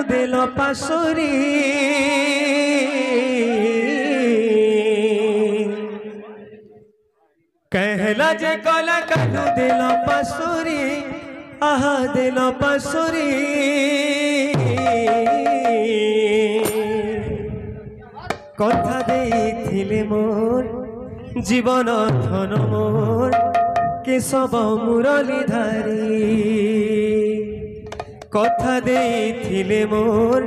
दिल पासुरी कहला जे कला कानू दिल पासुरी आहा दिल पासुरी कथा देइथिले मोर जीवन धन मोर केशव मुरलीधारी कथा देइथिले मोर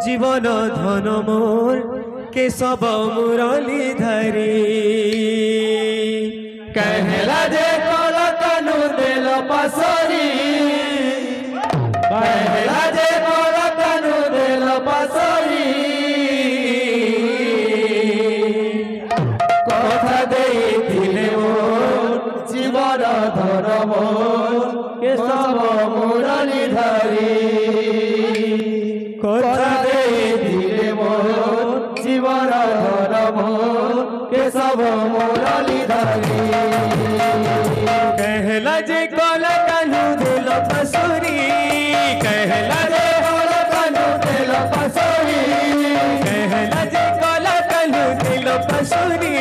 जीवन धन मोर केशव मुरलीधारी कहला जे कला कानू दिल पासुरी कहला जे कला कानू दिल पासुरी कथा देइथिले मोर जीवन धन मोर केशव मुरलीधारी कथा देइथिले मोर जीवन धन मोर केशव मुरलीधारी कहला जे कला कानू दिल पासुरी कहला जे कला कानू दिल पासुरी कहला जे कला कानू दिल पासुरी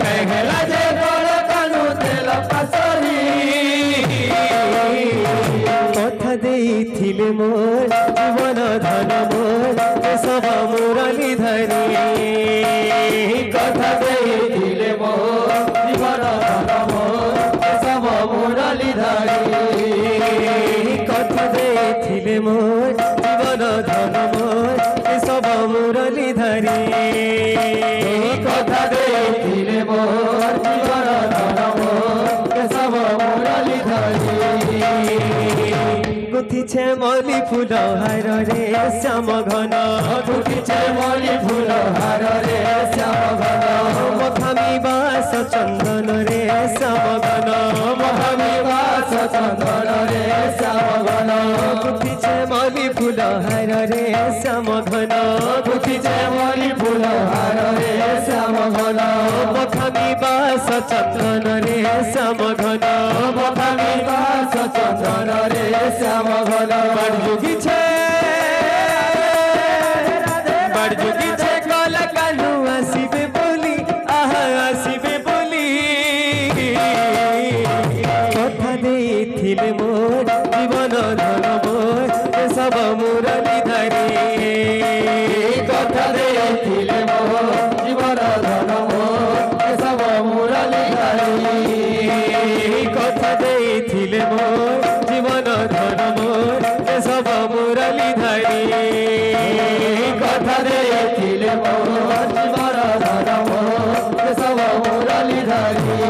कहला जे कला कानू दिल पासुरी कथा देइथिले मोर जीवन धन मोर केशव मुरलीधारी कथा देइथिले मोर जीवन धन मोर केशव मुरलीधारी कथा देइथिले मोर जीवन धन मोर केशव मुरलीधारी कथा देइथिले मोर जीवन धन मोर केशव मुरलीधारी गुथिछे मल्ली फूल हार रे श्याम घन गुथिछे मल्ली फूल हार रे श्याम घन मखामी बास चंदन रे श्याम घन मखामी बास चंदन रे श्याम घन गुथिछे मल्ली फूल हार रे श्याम घन गुथिछे मल्ली फूल हार रे श्याम घन मखामी बास चंदन रे श्याम घन मखामी बास चंदन रे श्याम बड़जुगी छे कला कानू आसीबे बोली आहा आसीबे बोली कथा देइथिले मोर जीवन धन मोर केशव मुरलीधारी कथा देइथिले मोर जीवन धन मोर केशव मुरलीधारी कथा देइथिले मोर जीवन धन मोर केशव मुरलीधारी कथा देइथिले मोर जीवन धन मोर केशव मुरलीधारी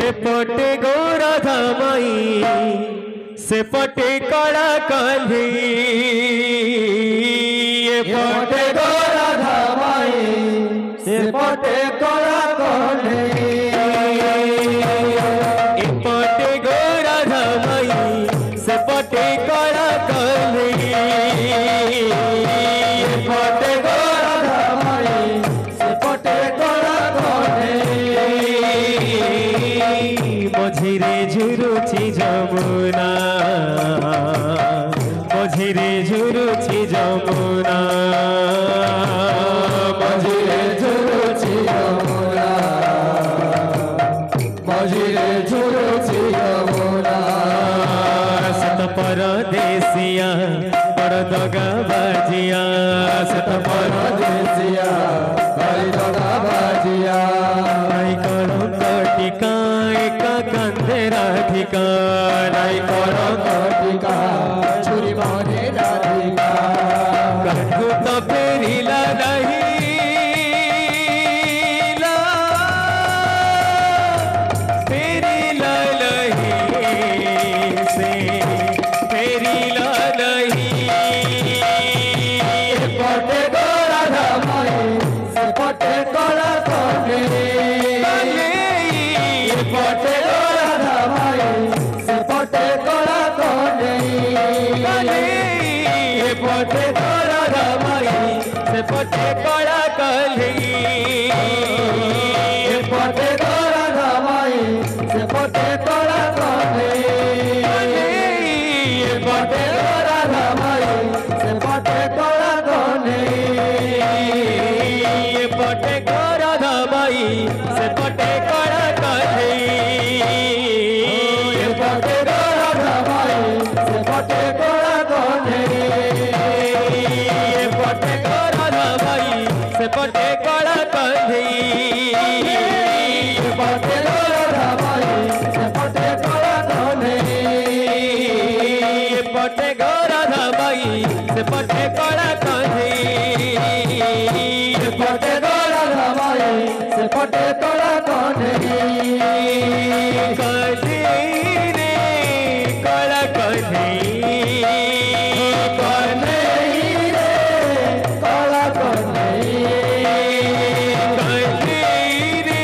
एपटे गौराधा माई सेपटे कला काल्ही एपटे गौराधा माई सेपटे कला काल्ही एपटे गौराधा माई सेपटे कला काल्ही एपटे गौराधा माई सेपटे कला काल्ही मझिरे झुरुछि जमुना मझिरे झुरुछि जमुना मझिरे झुरुछि जमुना मझिरे झुरुछि जमुना सत परदेसिया बड़ दगा बाजिया सत परदेसिया बड़ दगा बाजिया नाई करो कटिका एका कांधे राधिका नाई करो कटिका छुरी मारे राधिका कटु तो फेरिला नहीं पटे कला कली पटे कला धमाई से पटे कला कली पटे कला धमाई धमाई से पटे कड़ा कन्हई पटे कड़ा धमाई से पटे कड़ा कन्हई कन्हई रे कड़ा कन्हई कन्हई रे कड़ा कन्हई कन्हई रे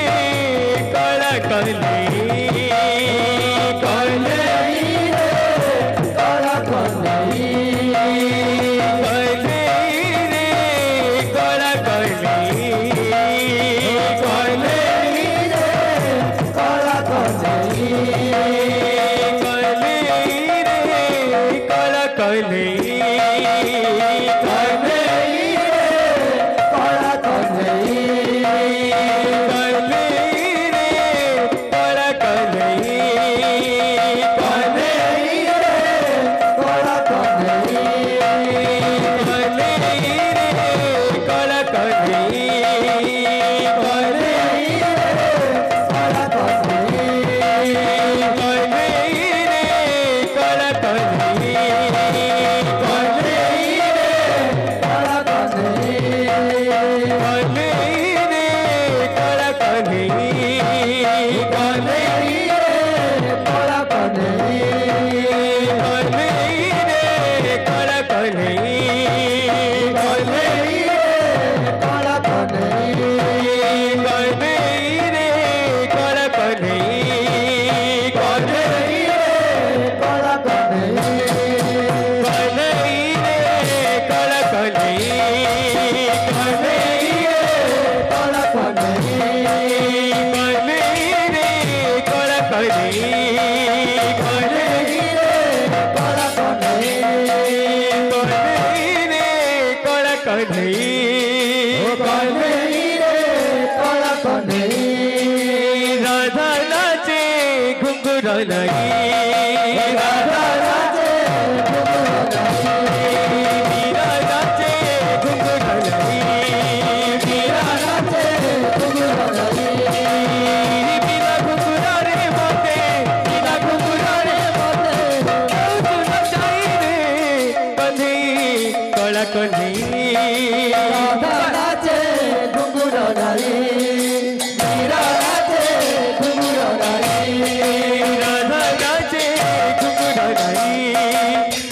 कड़ा कन्हई कन्हई रे कड़ा कन्हई राधा नाचे घुंघरू नहीं राधा नाचे मीरा नाचे घुंघरू नहीं मीरा नाचे बिना घुंघरू रे मोते बिना घुंघरू रे मोते तू नचाई रे बंधी कड़ा कन्हई राधा नाचे घुंघरू नहीं मीरा नाचे घुंघरू नहीं राधा नाचे घुंघरू नहीं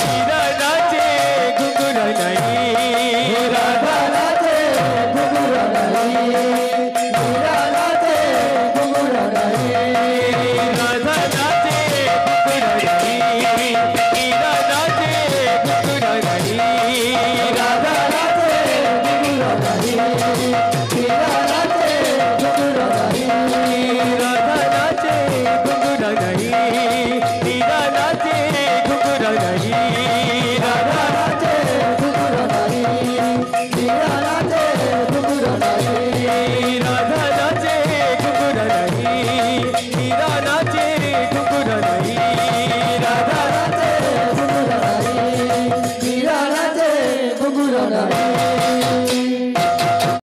मीरा नाचे घुंघरू नहीं राधा नाचे घुंघरू नहीं मीरा नाचे घुंघरू नहीं राधा नाचे घुंघरू नहीं मीरा नाचे घुंघरू नहीं राधा नाचे घुंघरू नहीं मीरा नाचे घुंघरू नहीं राधा नाचे घुंघरू नहीं मीरा नाचे घुंघरू नहीं राधा नाचे घुंघरू नहीं मीरा नाचे घुंघरू नहीं राधा नाचे घुंघरू नहीं मीरा नाचे घुंघरू नहीं राधा नाचे घुंघरू नहीं मीरा नाचे घुंघरू नहीं